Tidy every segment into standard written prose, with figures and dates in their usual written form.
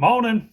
Morning.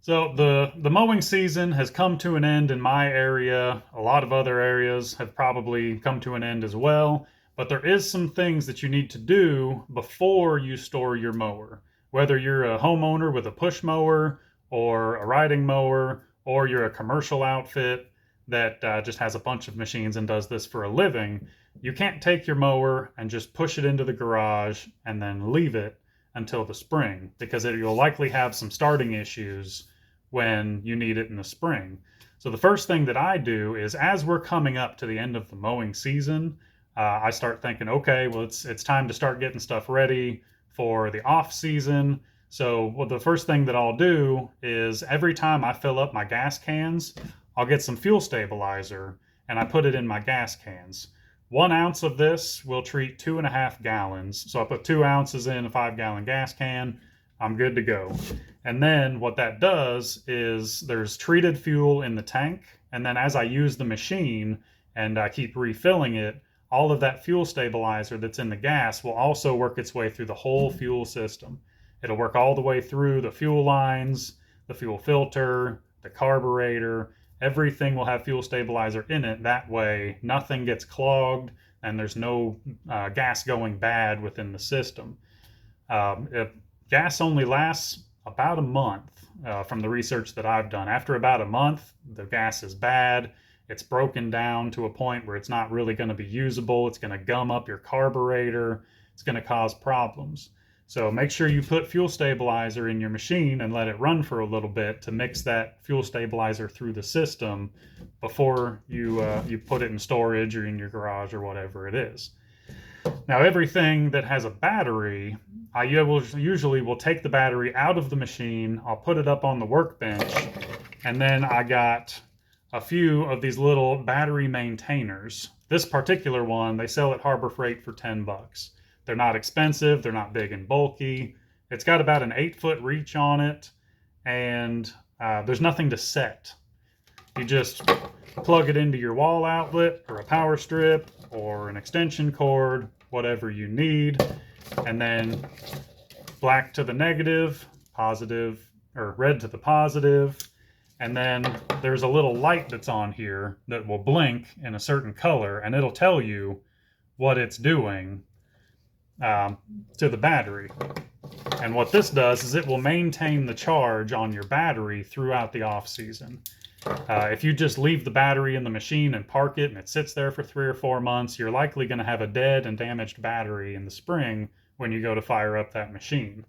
So the mowing season has come to an end in my area. A lot of other areas have probably come to an end as well. But there is some things that you need to do before you store your mower. Whether you're a homeowner with a push mower or a riding mower, or you're a commercial outfit that just has a bunch of machines and does this for a living, you can't take your mower and just push it into the garage and then leave it until the spring because you'll likely have some starting issues when you need it in the spring. So the first thing that I do is, as we're coming up to the end of the mowing season, I start thinking, okay, well, it's time to start getting stuff ready for the off season. So well, the first thing that I'll do is every time I fill up my gas cans, I'll get some fuel stabilizer and I put it in my gas cans. 1 ounce of this will treat 2.5 gallons. So I put 2 ounces in a 5 gallon gas can. I'm good to go. And then what that does is there's treated fuel in the tank. And then as I use the machine and I keep refilling it, all of that fuel stabilizer that's in the gas will also work its way through the whole fuel system. It'll work all the way through the fuel lines, the fuel filter, the carburetor. Everything will have fuel stabilizer in it. That way, nothing gets clogged and there's no gas going bad within the system. If gas only lasts about a month from the research that I've done. After about a month, the gas is bad. It's broken down to a point where it's not really going to be usable. It's going to gum up your carburetor. It's going to cause problems. So make sure you put fuel stabilizer in your machine and let it run for a little bit to mix that fuel stabilizer through the system before you put it in storage or in your garage or whatever it is. Now, everything that has a battery, I usually will take the battery out of the machine. I'll put it up on the workbench, and then I got a few of these little battery maintainers. This particular one, they sell at Harbor Freight for 10 bucks. They're not expensive, they're not big and bulky. It's got about an 8-foot reach on it, and there's nothing to set. You just plug it into your wall outlet or a power strip or an extension cord, whatever you need, and then black to the negative, positive, or red to the positive. And then there's a little light that's on here that will blink in a certain color, and it'll tell you what it's doing to the battery. And what this does is it will maintain the charge on your battery throughout the off season. If you just leave the battery in the machine and park it and it sits there for 3 or 4 months, you're likely going to have a dead and damaged battery in the spring when you go to fire up that machine.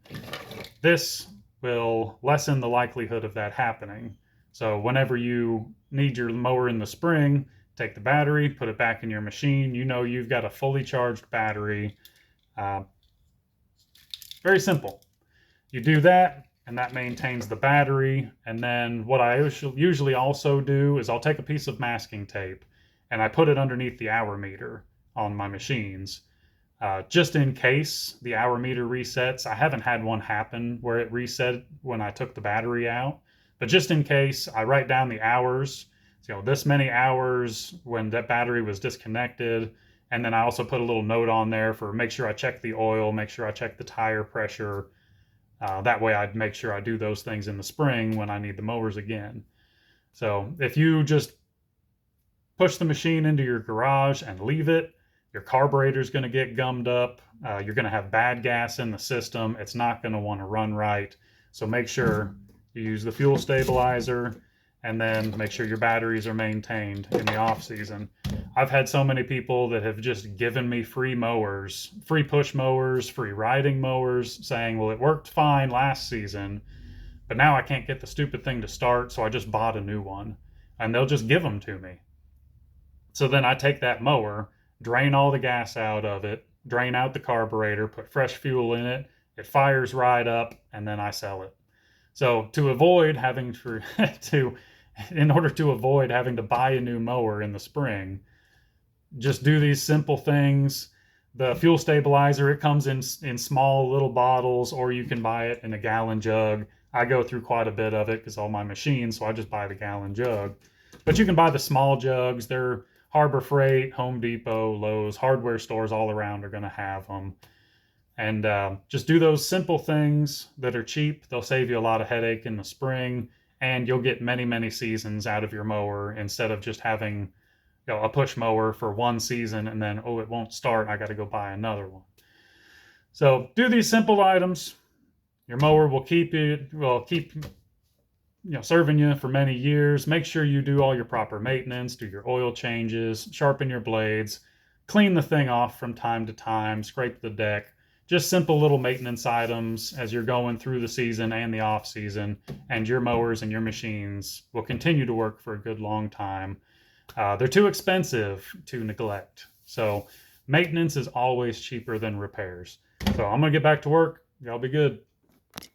This will lessen the likelihood of that happening. So whenever you need your mower in the spring, take the battery, put it back in your machine. You know you've got a fully charged battery. Very simple. You do that, and that maintains the battery. And then what I usually also do is I'll take a piece of masking tape and I put it underneath the hour meter on my machines. Just in case the hour meter resets. I haven't had one happen where it reset when I took the battery out, but just in case, I write down the hours, this many hours when that battery was disconnected. And then I also put a little note on there for make sure I check the oil, make sure I check the tire pressure. That way I'd make sure I do those things in the spring when I need the mowers again. So if you just push the machine into your garage and leave it, your carburetor is going to get gummed up. You're going to have bad gas in the system. It's not going to want to run right. So make sure you use the fuel stabilizer and then make sure your batteries are maintained in the off season. I've had so many people that have just given me free mowers, free push mowers, free riding mowers, saying, well, it worked fine last season, but now I can't get the stupid thing to start, so I just bought a new one. And they'll just give them to me. So then I take that mower, drain all the gas out of it, drain out the carburetor, put fresh fuel in it, it fires right up, and then I sell it. So to avoid having in order to avoid having to buy a new mower in the spring, just do these simple things. The fuel stabilizer, it comes in small little bottles, or you can buy it in a gallon jug. I go through quite a bit of it because all my machines, so I just buy the gallon jug. But you can buy the small jugs. They're Harbor Freight, Home Depot, Lowe's, hardware stores all around are going to have them. And just do those simple things that are cheap. They'll save you a lot of headache in the spring, and you'll get many, many seasons out of your mower instead of just having a push mower for one season and then, oh, it won't start. I got to go buy another one. So do these simple items. Your mower will keep serving you for many years. Make sure you do all your proper maintenance, do your oil changes, sharpen your blades, clean the thing off from time to time, scrape the deck. Just simple little maintenance items as you're going through the season and the off season, and your mowers and your machines will continue to work for a good long time. They're too expensive to neglect. So maintenance is always cheaper than repairs. So I'm going to get back to work. Y'all be good.